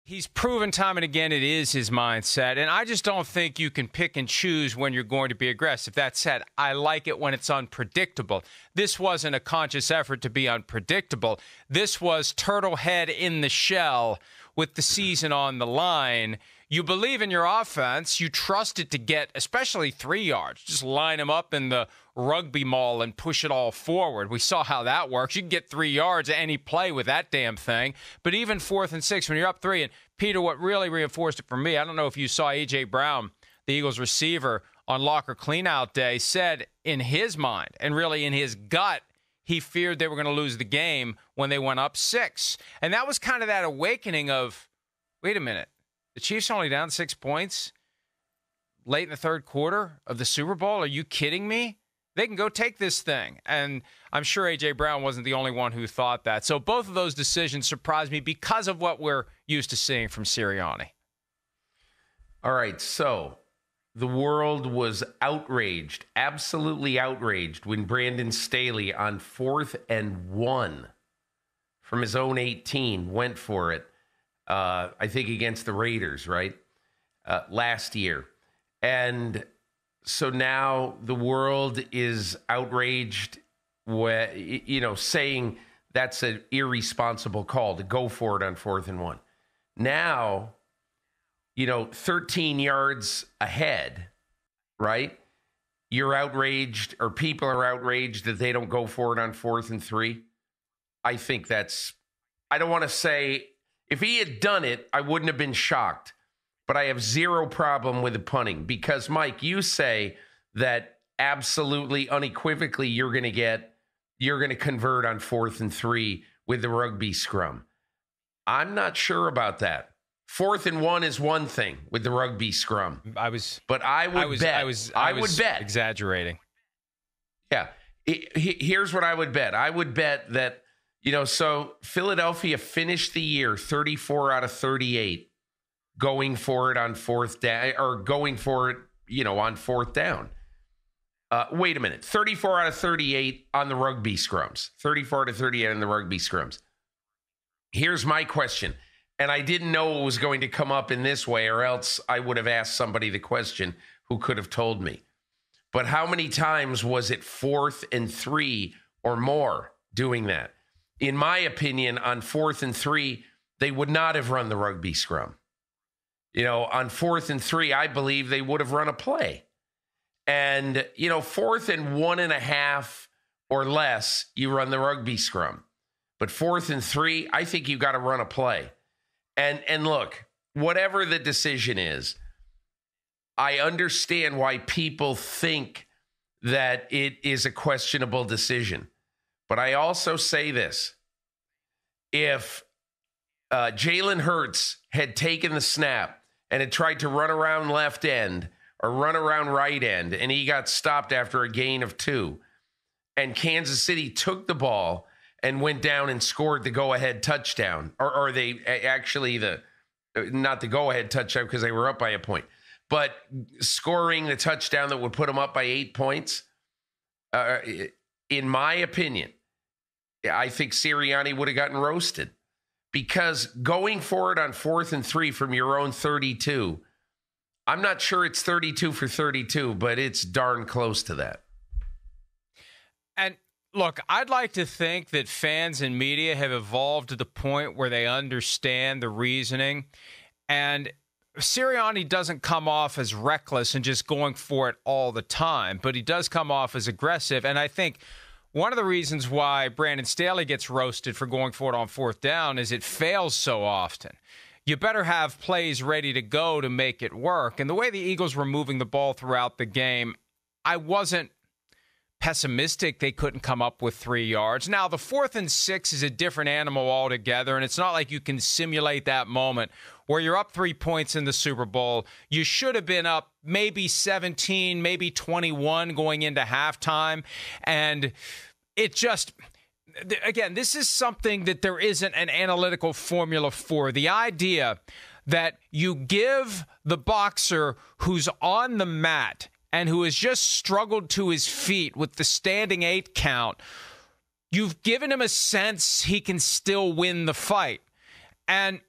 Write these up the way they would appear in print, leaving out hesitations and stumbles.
He's proven time and again it is his mindset, and I just don't think you can pick and choose when you're going to be aggressive. That said, I like it when it's unpredictable. This wasn't a conscious effort to be unpredictable. This was turtle head in the shell with the season on the line. You believe in your offense. You trust it to get especially 3 yards. Just line them up in the rugby mall and push it all forward. We saw how that works. You can get 3 yards at any play with that damn thing. But even 4th and 6, when you're up 3, and Peter, what really reinforced it for me, I don't know if you saw A.J. Brown, the Eagles receiver, on locker cleanout day, said in his mind and really in his gut, he feared they were going to lose the game when they went up 6. And that was kind of that awakening of, wait a minute, the Chiefs are only down 6 points late in the third quarter of the Super Bowl? Are you kidding me? They can go take this thing. And I'm sure A.J. Brown wasn't the only one who thought that. So both of those decisions surprised me because of what we're used to seeing from Sirianni. All right, so the world was outraged, absolutely outraged, when Brandon Staley on 4th and 1 from his own 18 went for it. I think against the Raiders, right? Last year. And so now the world is outraged, saying that's an irresponsible call to go for it on 4th and 1. Now, 13 yards ahead, right? You're outraged, or people are outraged that they don't go for it on 4th and 3. I think I don't want to say, if he had done it, I wouldn't have been shocked. But I have zero problem with the punting because, Mike, you say that absolutely unequivocally you're going to convert on 4th and 3 with the rugby scrum. I'm not sure about that. 4th and 1 is one thing with the rugby scrum. I would bet exaggerating. Yeah. Here's what I would bet. I would bet that, so Philadelphia finished the year 34 out of 38 going for it on 4th down, or going for it, on 4th down. Wait a minute. 34 out of 38 on the rugby scrums. 34 out of 38 on the rugby scrums. Here's my question. And I didn't know it was going to come up in this way, or else I would have asked somebody the question who could have told me. But how many times was it 4th and 3 or more doing that? In my opinion, on 4th and 3, they would not have run the rugby scrum. On 4th and 3, I believe they would have run a play. And, 4th and 1.5 or less, you run the rugby scrum. But 4th and 3, I think you got to run a play. And look, whatever the decision is, I understand why people think that it is a questionable decision. But I also say this. If Jalen Hurts had taken the snap and had tried to run around left end or run around right end, and he got stopped after a gain of 2, and Kansas City took the ball and went down and scored the go-ahead touchdown, or they actually not the go-ahead touchdown because they were up by a point, but scoring the touchdown that would put them up by 8 points, in my opinion, I think Sirianni would have gotten roasted, because going for it on 4th and 3 from your own 32, I'm not sure it's 32 for 32, but it's darn close to that. And look, I'd like to think that fans and media have evolved to the point where they understand the reasoning. And Sirianni doesn't come off as reckless and just going for it all the time, but he does come off as aggressive. And I think one of the reasons why Brandon Staley gets roasted for going for it on 4th down is it fails so often. You better have plays ready to go to make it work. And the way the Eagles were moving the ball throughout the game, I wasn't pessimistic they couldn't come up with 3 yards. Now, the 4th and 6 is a different animal altogether, and it's not like you can simulate that moment where you're up 3 points in the Super Bowl. You should have been up maybe 17, maybe 21 going into halftime, and it just, again, this is something that there isn't an analytical formula for. The idea that you give the boxer who's on the mat and who has just struggled to his feet with the standing 8 count, you've given him a sense he can still win the fight. And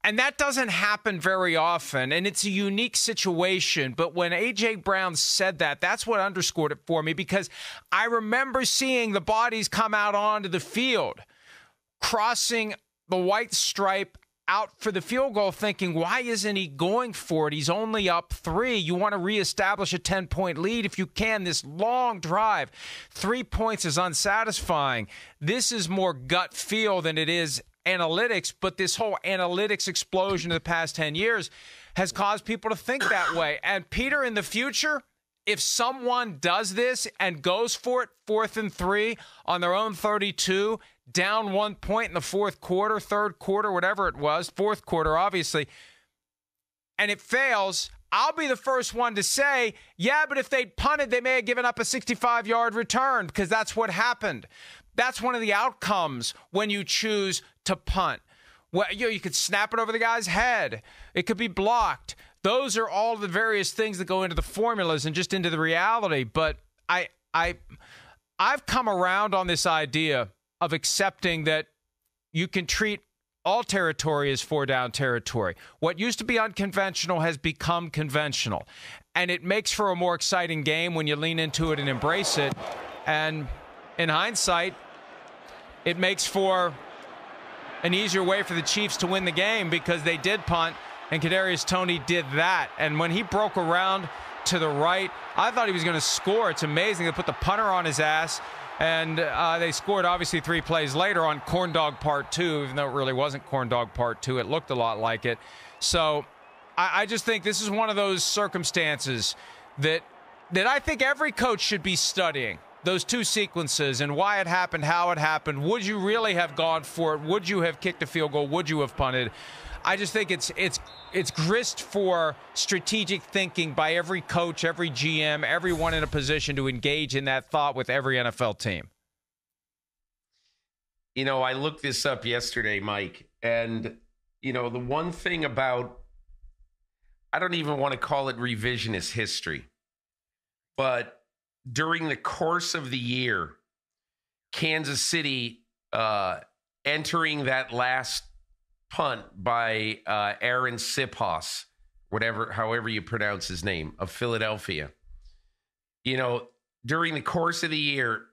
And that doesn't happen very often, and it's a unique situation. But when A.J. Brown said that, that's what underscored it for me, because I remember seeing the bodies come out onto the field, crossing the white stripe out for the field goal, thinking, why isn't he going for it? He's only up 3. You want to reestablish a 10-point lead if you can. This long drive, 3 points is unsatisfying. This is more gut feel than it is analytics, but this whole analytics explosion of the past 10 years has caused people to think that way. And Peter, in the future, if someone does this and goes for it 4th and 3 on their own 32, down 1 point in the fourth quarter, third quarter, whatever it was, fourth quarter, obviously, and it fails, I'll be the first one to say, yeah, but if they'd punted, they may have given up a 65-yard return, because that's what happened. That's one of the outcomes when you choose to punt. Well, you could snap it over the guy's head. It could be blocked. Those are all the various things that go into the formulas and just into the reality. But I've come around on this idea of accepting that you can treat all territory as 4-down territory. What used to be unconventional has become conventional. And it makes for a more exciting game when you lean into it and embrace it. And in hindsight, it makes for an easier way for the Chiefs to win the game, because they did punt, and Kadarius Toney did that. And when he broke around to the right, I thought he was going to score. It's amazing. They put the punter on his ass, and they scored, obviously, 3 plays later on Corn Dog Part 2, even though it really wasn't Corn Dog Part 2. It looked a lot like it. So I just think this is one of those circumstances that I think every coach should be studying. Those 2 sequences and why it happened, how it happened. Would you really have gone for it? Would you have kicked a field goal? Would you have punted? I just think it's grist for strategic thinking by every coach, every GM, everyone in a position to engage in that thought with every NFL team. You know, I looked this up yesterday, Mike, and, you know, the one thing about, I don't even want to call it revisionist history, but during the course of the year, Kansas City entering that last punt by Aaron Sipos, however you pronounce his name, of Philadelphia. You know, during the course of the year,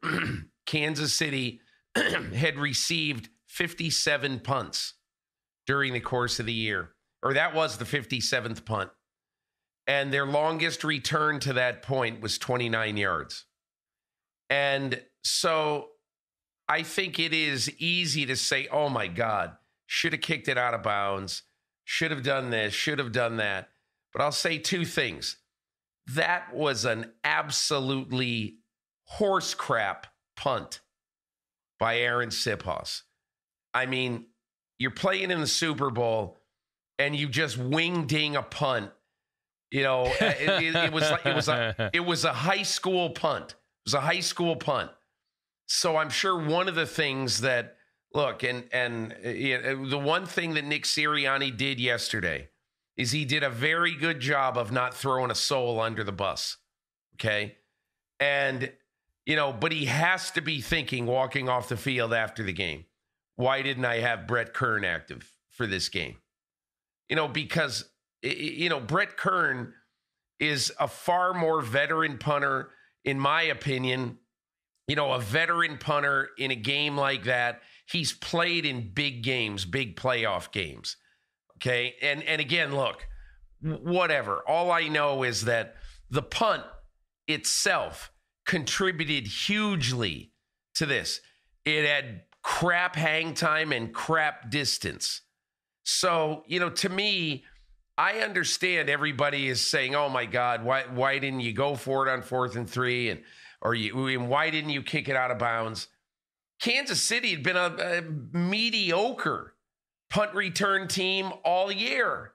Kansas City had received 57 punts during the course of the year, or that was the 57th punt. And their longest return to that point was 29 yards. And so I think it is easy to say, oh my God, should have kicked it out of bounds, should have done this, should have done that. But I'll say 2 things. That was an absolutely horse crap punt by Aaron Sipos. I mean, you're playing in the Super Bowl and you just wing-ding a punt. You know, it was a high school punt. It was a high school punt. So I'm sure one of the things that, look, and the one thing that Nick Sirianni did yesterday is he did a very good job of not throwing a soul under the bus. Okay. And, you know, but he has to be thinking, walking off the field after the game, why didn't I have Brett Kern active for this game? You know, because, you know, Brett Kern is a far more veteran punter, in my opinion. You know, a veteran punter in a game like that. He's played in big games, big playoff games. Okay. And again, look, whatever. All I know is that the punt itself contributed hugely to this. It had crap hang time and crap distance. So, you know, to me, I understand everybody is saying, oh my God, why didn't you go for it on 4th and 3? And why didn't you kick it out of bounds? Kansas City had been a mediocre punt return team all year.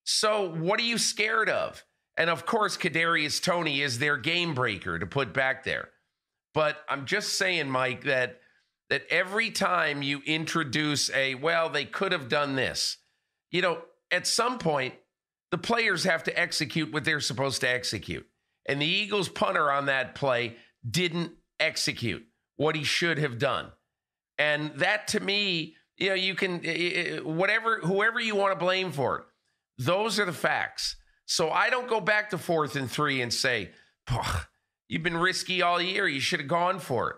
So what are you scared of? And of course, Kadarius Toney is their game breaker to put back there. But I'm just saying, Mike, that every time you introduce they could have done this, you know, at some point, the players have to execute what they're supposed to execute. And the Eagles punter on that play didn't execute what he should have done. And that, to me, You know, you can, whoever you want to blame for it. Those are the facts. So I don't go back to 4th and 3 and say, you've been risky all year. You should have gone for it.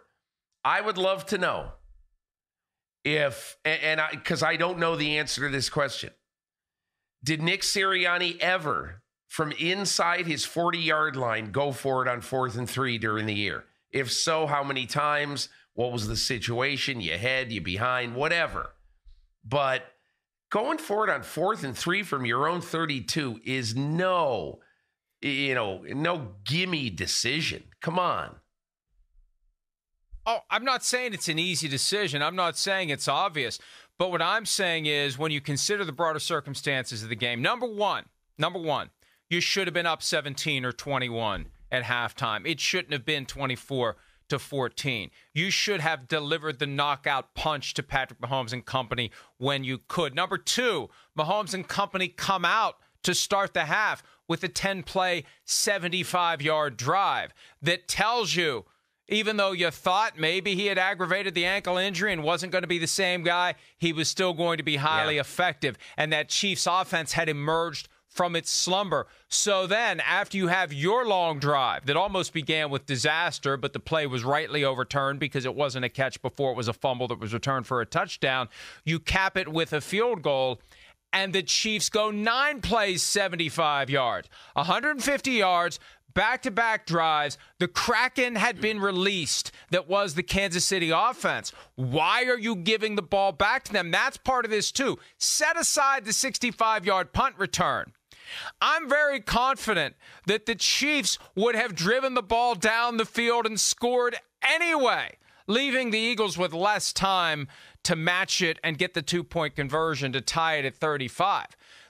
I would love to know if, because I don't know the answer to this question. Did Nick Sirianni ever, from inside his 40-yard line, go for it on 4th and 3 during the year? If so, how many times? What was the situation? You ahead, you behind, whatever. But going for it on 4th and 3 from your own 32 is no gimme decision. Come on. Oh, I'm not saying it's an easy decision. I'm not saying it's obvious. But what I'm saying is when you consider the broader circumstances of the game, number one, you should have been up 17 or 21 at halftime. It shouldn't have been 24-14. You should have delivered the knockout punch to Patrick Mahomes and company when you could. Number two, Mahomes and company come out to start the half with a 10-play, 75-yard drive that tells you, even though you thought maybe he had aggravated the ankle injury and wasn't going to be the same guy, he was still going to be highly effective. And that Chiefs offense had emerged from its slumber. So then, after you have your long drive that almost began with disaster, but the play was rightly overturned because it wasn't a catch before it was a fumble that was returned for a touchdown, you cap it with a field goal, and the Chiefs go 9 plays, 75 yards, 150 yards, back-to-back drives. The Kraken had been released. That was the Kansas City offense. Why are you giving the ball back to them? That's part of this, too. Set aside the 65-yard punt return. I'm very confident that the Chiefs would have driven the ball down the field and scored anyway, leaving the Eagles with less time to match it and get the 2-point conversion to tie it at 35.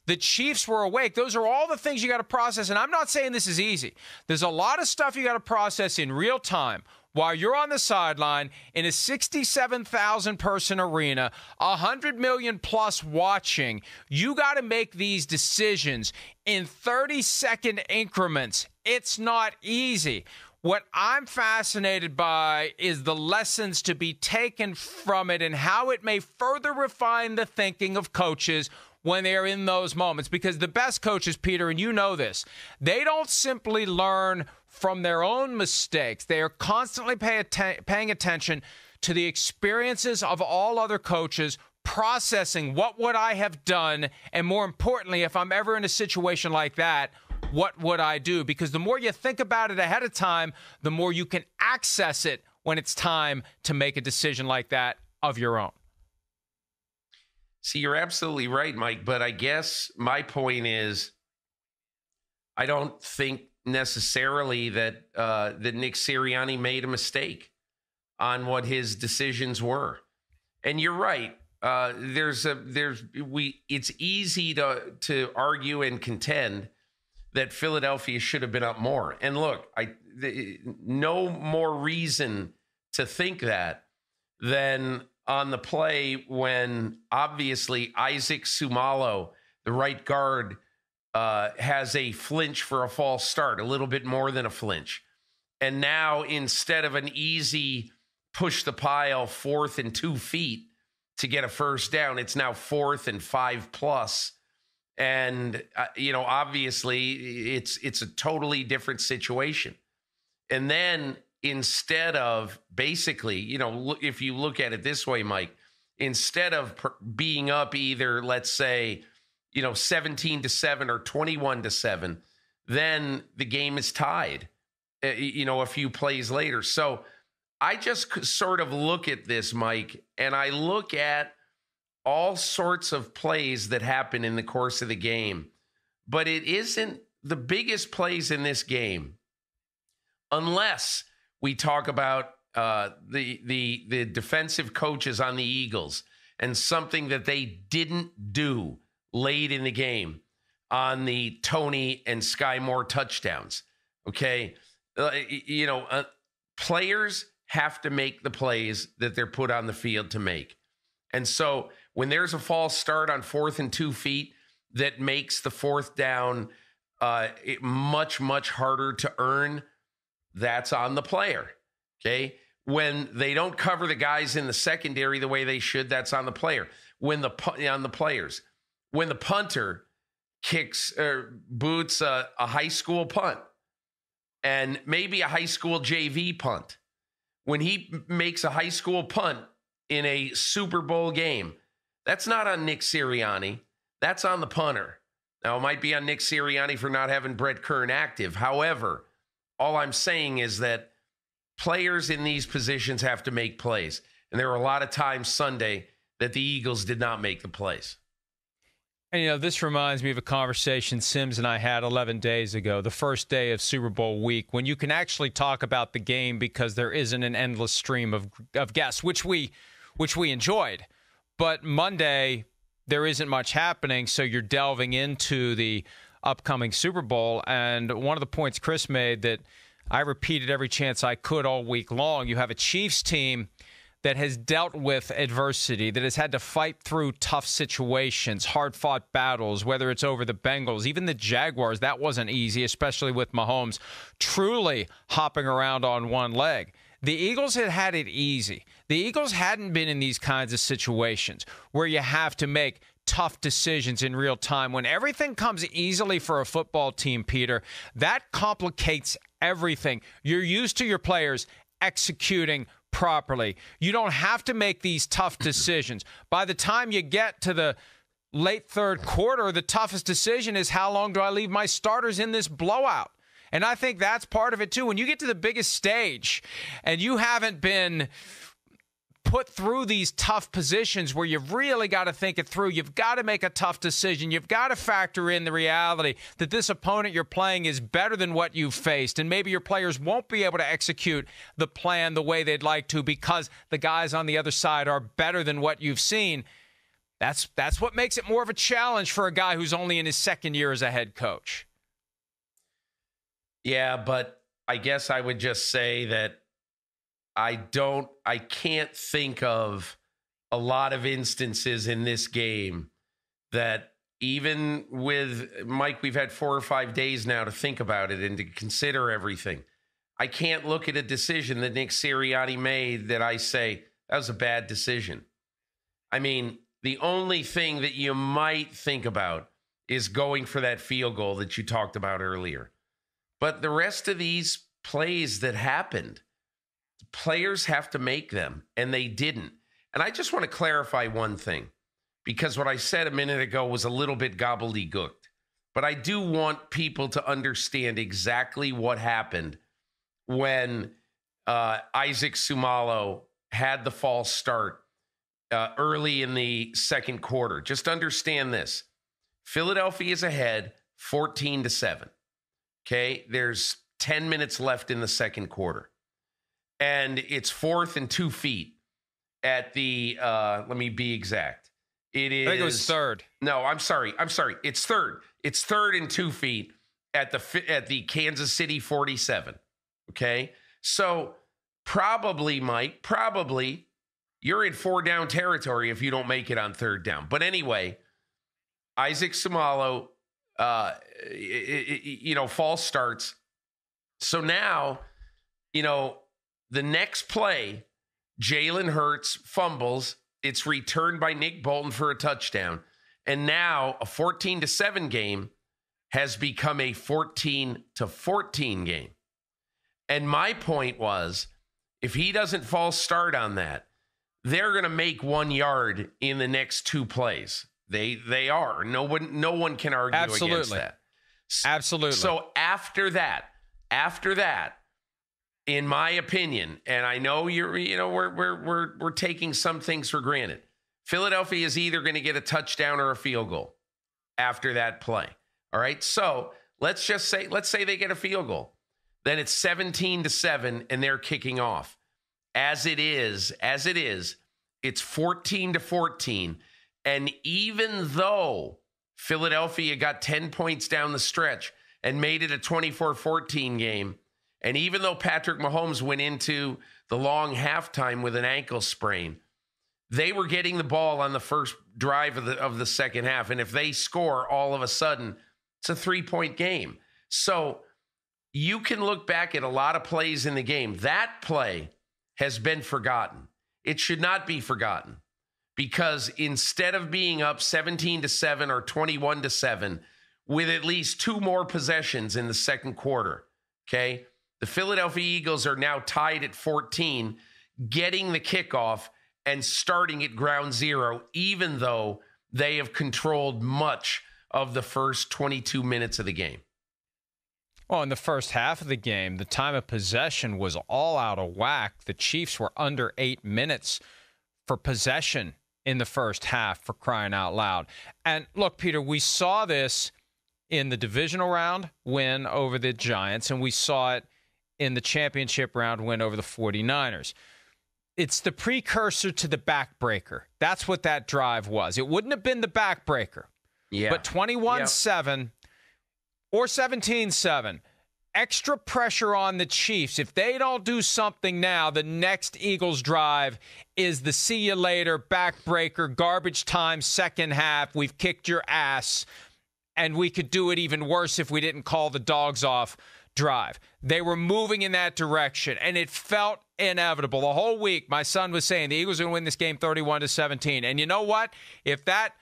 The Chiefs were awake. Those are all the things you got to process, and I'm not saying this is easy. There's a lot of stuff you got to process in real time while you're on the sideline in a 67,000-person arena, 100 million plus watching. You got to make these decisions in 30-second increments. It's not easy. What I'm fascinated by is the lessons to be taken from it and how it may further refine the thinking of coaches when they're in those moments. Because the best coaches, Peter, and you know this, they don't simply learn from their own mistakes. They are constantly paying attention to the experiences of all other coaches, processing what would I have done, and more importantly, if I'm ever in a situation like that, what would I do? Because the more you think about it ahead of time, the more you can access it when it's time to make a decision like that of your own. See, you're absolutely right, Mike. But I guess my point is, I don't think necessarily that that Nick Sirianni made a mistake on what his decisions were. And you're right. It's easy to argue and contend that Philadelphia should have been up more. And look, no more reason to think that than on the play when obviously Isaac Sumalo, the right guard, has a flinch for a false start, a little bit more than a flinch. And now instead of an easy push the pile 4th and 2 feet to get a first down, it's now 4th and 5+. And, obviously it's a totally different situation. And then instead of basically, if you look at it this way, Mike, instead of being up either, let's say, 17-7 or 21-7, then the game is tied, a few plays later. So I just sort of look at this, Mike, and I look at all sorts of plays that happen in the course of the game, but it isn't the biggest plays in this game, unless we talk about the defensive coaches on the Eagles and something that they didn't do late in the game on the Tony and Sky Moore touchdowns. Okay. Players have to make the plays that they're put on the field to make. And so when there's a false start on 4th and 2 feet that makes the 4th down much, much harder to earn, that's on the player. Okay. When they don't cover the guys in the secondary the way they should, that's on the player. On the players. When the punter kicks or boots a high school punt and maybe a high school JV punt, when he makes a high school punt in a Super Bowl game, that's not on Nick Sirianni. That's on the punter. Now, it might be on Nick Sirianni for not having Brett Kern active. However, all I'm saying is that players in these positions have to make plays. And there were a lot of times Sunday that the Eagles did not make the plays. And, this reminds me of a conversation Sims and I had 11 days ago, the first day of Super Bowl week, when you can actually talk about the game because there isn't an endless stream of guests, which we enjoyed. But Monday, there isn't much happening, so you're delving into the upcoming Super Bowl. And one of the points Chris made that I repeated every chance I could all week long, you have a Chiefs team that has dealt with adversity, that has had to fight through tough situations, hard-fought battles, whether it's over the Bengals, even the Jaguars. That wasn't easy, especially with Mahomes truly hopping around on one leg. The Eagles had it easy. The Eagles hadn't been in these kinds of situations where you have to make tough decisions in real time. When everything comes easily for a football team, Peter, that complicates everything. You're used to your players executing properly. You don't have to make these tough decisions. By the time you get to the late third quarter, the toughest decision is how long do I leave my starters in this blowout? And I think that's part of it, too. When you get to the biggest stage and you haven't been put through these tough positions where you've really got to think it through, you've got to make a tough decision, you've got to factor in the reality that this opponent you're playing is better than what you've faced, and maybe your players won't be able to execute the plan the way they'd like to because the guys on the other side are better than what you've seen. That's what makes it more of a challenge for a guy who's only in his second year as a head coach. Yeah, but I guess I would just say that I can't think of a lot of instances in this game that, even with Mike, we've had 4 or 5 days now to think about it and to consider everything. I can't look at a decision that Nick Sirianni made that I say that was a bad decision. I mean, the only thing that you might think about is going for that field goal that you talked about earlier. But the rest of these plays that happened, players have to make them, and they didn't. And I just want to clarify one thing, because what I said a minute ago was a little bit gobbledygooked. But I do want people to understand exactly what happened when Isaac Sumalo had the false start early in the second quarter. Just understand this. Philadelphia is ahead 14-7. Okay, there's 10 minutes left in the second quarter. And it's 4th and 2 feet at the, let me be exact. It is. I think it was third. No, I'm sorry. It's third. It's 3rd and 2 feet at the Kansas City 47. Okay. So probably, Mike, you're in 4-down territory if you don't make it on 3rd down. But anyway, Isaac Sumalo, false starts. So now, the next play, Jalen Hurts fumbles. It's returned by Nick Bolton for a touchdown. And now a 14-7 game has become a 14-14 game. And my point was, if he doesn't false start on that, they're going to make 1 yard in the next 2 plays. They are. No one can argue against that. Absolutely. So after that, in my opinion, and I know we're taking some things for granted, Philadelphia is either going to get a touchdown or a field goal after that play. All right. So let's say they get a field goal. Then it's 17-7 and they're kicking off. As it is, it's 14-14. And even though Philadelphia got 10 points down the stretch and made it a 24-14 game, and even though Patrick Mahomes went into the long halftime with an ankle sprain, they were getting the ball on the first drive of the second half. And if they score, all of a sudden, it's a 3-point game. So you can look back at a lot of plays in the game. That play has been forgotten. It should not be forgotten, because instead of being up 17-7 or 21-7 with at least 2 more possessions in the second quarter, okay, the Philadelphia Eagles are now tied at 14, getting the kickoff and starting at ground zero, even though they have controlled much of the first 22 minutes of the game. Well, in the first half of the game, the time of possession was all out of whack. The Chiefs were under 8 minutes for possession in the first half, for crying out loud. And look, Peter, we saw this in the divisional round win over the Giants, and we saw it in the championship round win over the 49ers. It's the precursor to the backbreaker. That's what that drive was. It wouldn't have been the backbreaker. Yeah. But 21-7 or 17-7, extra pressure on the Chiefs. If they don't do something now, the next Eagles drive is the see you later, backbreaker, garbage time, second half. We've kicked your ass, and we could do it even worse if we didn't call the dogs off drive. They were moving in that direction, and it felt inevitable. The whole week, my son was saying the Eagles are going to win this game 31-17. And you know what? If that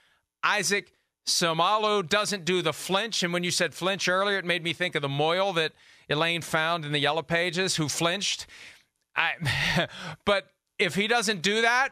Isaac Seumalo doesn't do the flinch, and when you said flinch earlier, it made me think of the Moyle that Elaine found in the Yellow Pages who flinched. But if he doesn't do that,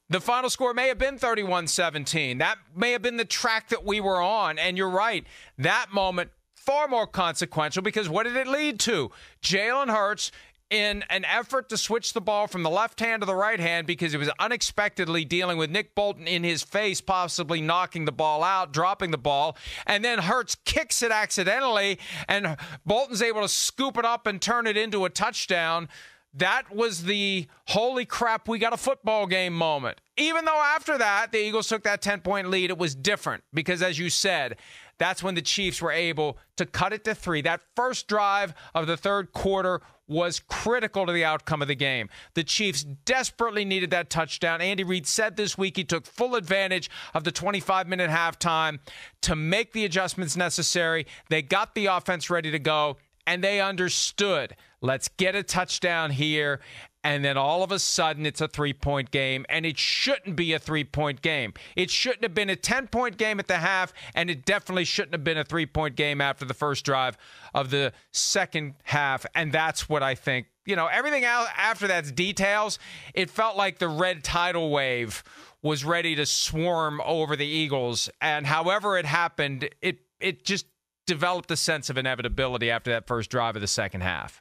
the final score may have been 31-17. That may have been the track that we were on. And you're right, that moment, far more consequential, because what did it lead to? Jalen Hurts, in an effort to switch the ball from the left hand to the right hand because he was unexpectedly dealing with Nick Bolton in his face, possibly knocking the ball out, dropping the ball, and then Hurts kicks it accidentally, and Bolton's able to scoop it up and turn it into a touchdown. That was the holy crap, we got a football game moment. Even though after that, the Eagles took that 10-point lead, it was different because, as you said, that's when the Chiefs were able to cut it to 3. That first drive of the third quarter was critical to the outcome of the game. The Chiefs desperately needed that touchdown. Andy Reid said this week he took full advantage of the 25-minute halftime to make the adjustments necessary. They got the offense ready to go, and they understood, let's get a touchdown here. And then all of a sudden, it's a 3-point game, and it shouldn't be a 3-point game. It shouldn't have been a 10-point game at the half, and it definitely shouldn't have been a 3-point game after the first drive of the second half. And that's what I think. You know, everything else after that's details. It felt like the red tidal wave was ready to swarm over the Eagles, and however it happened, it just developed a sense of inevitability after that first drive of the second half.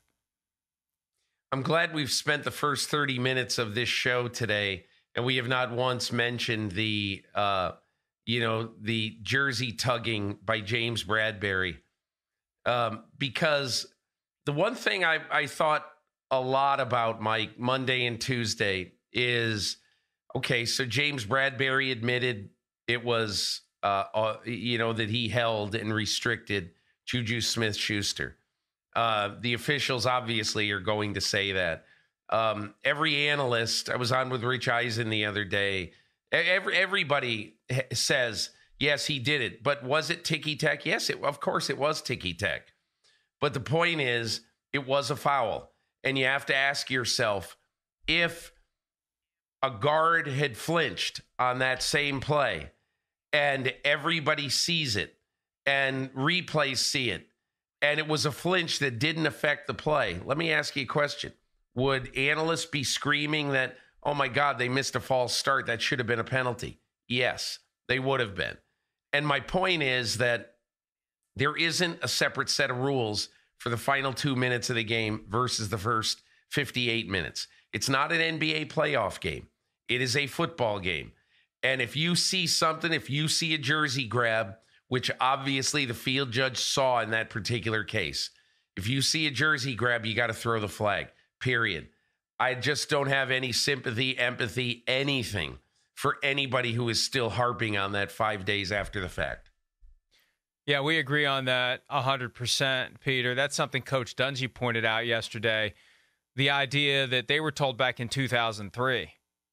I'm glad we've spent the first 30 minutes of this show today, and we have not once mentioned the jersey tugging by James Bradberry. Because the one thing I thought a lot about, Mike, Monday and Tuesday is, okay, so James Bradberry admitted it was, that he held and restricted Juju Smith-Schuster. The officials obviously are going to say that. Every analyst, I was on with Rich Eisen the other day, everybody says, yes, he did it. But was it ticky-tack? Yes, of course it was ticky-tack. But the point is, it was a foul. And you have to ask yourself, if a guard had flinched on that same play and everybody sees it and replays see it, and it was a flinch that didn't affect the play, let me ask you a question. Would analysts be screaming that, oh my God, they missed a false start, that should have been a penalty? Yes, they would have been. And my point is that there isn't a separate set of rules for the final 2 minutes of the game versus the first 58 minutes. It's not an NBA playoff game. It is a football game. And if you see something, if you see a jersey grab, which obviously the field judge saw in that particular case, if you see a jersey grab, you got to throw the flag, period. I just don't have any sympathy, empathy, anything for anybody who is still harping on that 5 days after the fact. Yeah, we agree on that 100%, Peter. That's something Coach Dungy pointed out yesterday. The idea that they were told back in 2003,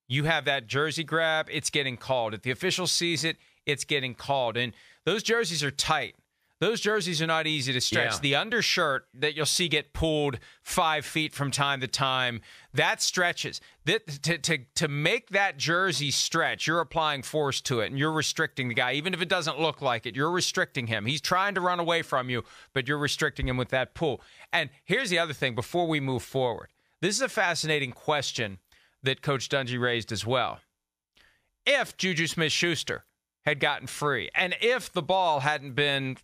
you have that jersey grab, it's getting called. If the official sees it, it's getting called. And those jerseys are tight. Those jerseys are not easy to stretch. Yeah. The undershirt that you'll see get pulled 5 feet from time to time, that stretches. To make that jersey stretch, you're applying force to it, and you're restricting the guy. Even if it doesn't look like it, you're restricting him. He's trying to run away from you, but you're restricting him with that pull. And here's the other thing before we move forward. This is a fascinating question that Coach Dungy raised as well. If Juju Smith-Schuster had gotten free, and if the ball hadn't been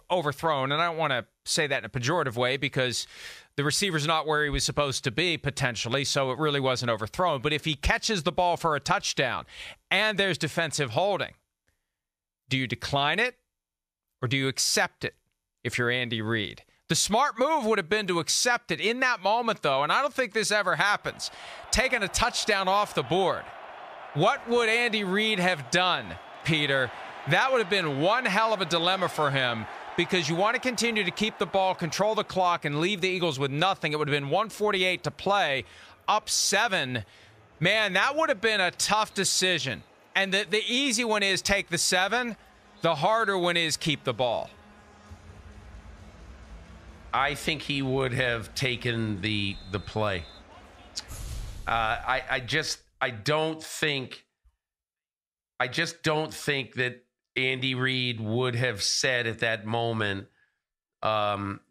overthrown, and I don't want to say that in a pejorative way because the receiver's not where he was supposed to be potentially, so it really wasn't overthrown. But if he catches the ball for a touchdown and there's defensive holding, do you decline it or do you accept it if you're Andy Reid? The smart move would have been to accept it in that moment, though, and I don't think this ever happens, taking a touchdown off the board. What would Andy Reid have done, Peter? That would have been one hell of a dilemma for him because you want to continue to keep the ball, control the clock, and leave the Eagles with nothing. It would have been 1:48 to play, up 7. Man, that would have been a tough decision. And the easy one is take the 7. The harder one is keep the ball. I think he would have taken the play. I just don't think that Andy Reid would have said at that moment,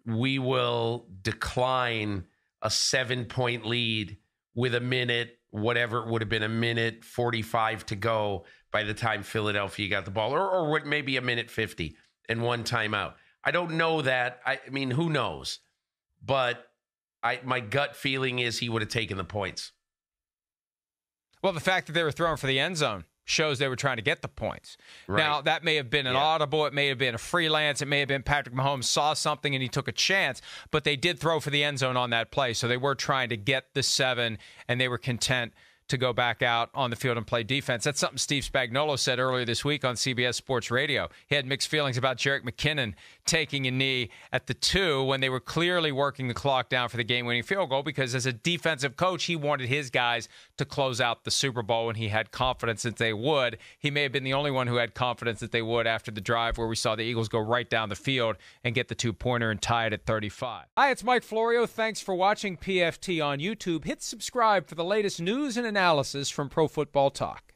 we will decline a 7-point lead with a minute, whatever it would have been, a minute 45 to go by the time Philadelphia got the ball, or maybe a minute 50 and one timeout. I don't know that. I mean, who knows? But my gut feeling is he would have taken the points. Well, the fact that they were throwing for the end zone shows they were trying to get the points. Right. Now, that may have been an audible. It may have been a freelance. It may have been Patrick Mahomes saw something and he took a chance. But they did throw for the end zone on that play. So they were trying to get the 7, and they were content to go back out on the field and play defense. That's something Steve Spagnuolo said earlier this week on CBS Sports Radio. He had mixed feelings about Jerick McKinnon taking a knee at the 2 when they were clearly working the clock down for the game-winning field goal because as a defensive coach, he wanted his guys to close out the Super Bowl, and he had confidence that they would. He may have been the only one who had confidence that they would after the drive where we saw the Eagles go right down the field and get the 2-pointer and tie it at 35. Hi, it's Mike Florio. Thanks for watching PFT on YouTube. Hit subscribe for the latest news and analysis from Pro Football Talk.